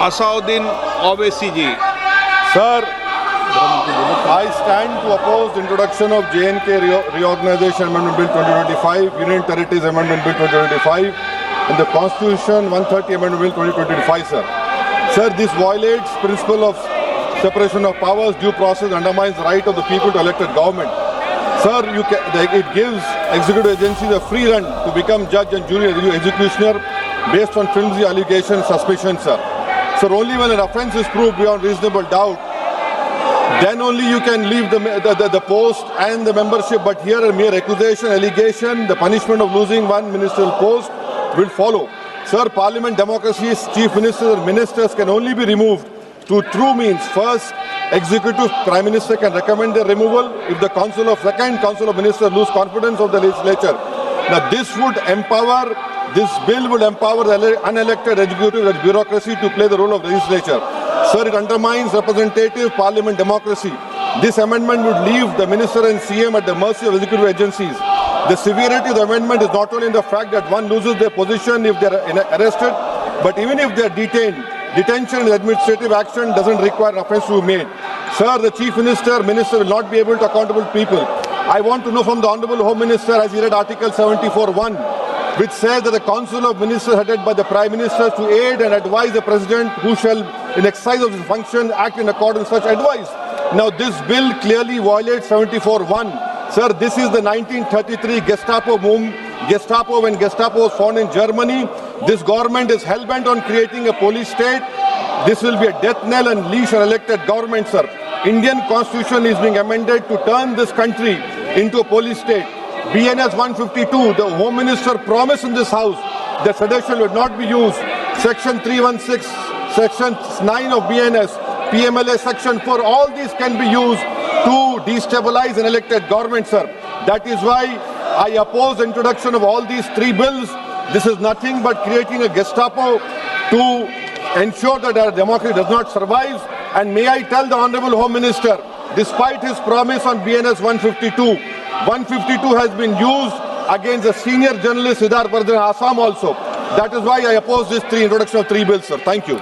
Asauddin Owaisi ji. Sir, I stand to oppose the introduction of J&K Reorganization Amendment Bill 2025, Union Territories Amendment Bill 2025, and the Constitution 130 Amendment Bill 2025, sir. Sir, this violates principle of separation of powers, due process, undermines the right of the people to elected government. Sir, it gives executive agencies a free run to become judge and jury executioner based on flimsy allegations, suspicions, sir. Sir, only when an offence is proved beyond reasonable doubt, then only you can leave the post and the membership. But here a mere accusation, allegation, the punishment of losing one ministerial post will follow. Sir, Parliament democracy's chief ministers and ministers can only be removed through true means. First, executive prime minister can recommend their removal if the second council of ministers lose confidence of the legislature. Now this bill would empower the unelected executive bureaucracy to play the role of legislature. Sir, it undermines representative parliament democracy. This amendment would leave the minister and CM at the mercy of executive agencies. The severity of the amendment is not only in the fact that one loses their position if they are arrested, but even if they are detained. Detention and administrative action doesn't require an offence to be made. Sir, the chief minister will not be able to accountable people. I want to know from the Honourable Home Minister, as he read Article 74(1), which says that the Council of Ministers headed by the Prime Minister to aid and advise the President who shall, in exercise of his function, act in accordance with such advice. Now this bill clearly violates 74(1). Sir, this is the 1933 Gestapo when Gestapo was found in Germany. This government is hell-bent on creating a police state. This will be a death knell and leash on elected government, sir. Indian Constitution is being amended to turn this country into a police state. BNS 152, the Home Minister promised in this House that sedition would not be used. Section 316, Section 9 of BNS, PMLA Section 4, all these can be used to destabilize an elected government, sir. That is why I oppose the introduction of all these three bills. This is nothing but creating a Gestapo to ensure that our democracy does not survive. And may I tell the Honourable Home Minister, despite his promise on BNS 152 has been used against a senior journalist, Siddharth Vardhan, Assam also. That is why I oppose this introduction of three bills, sir. Thank you.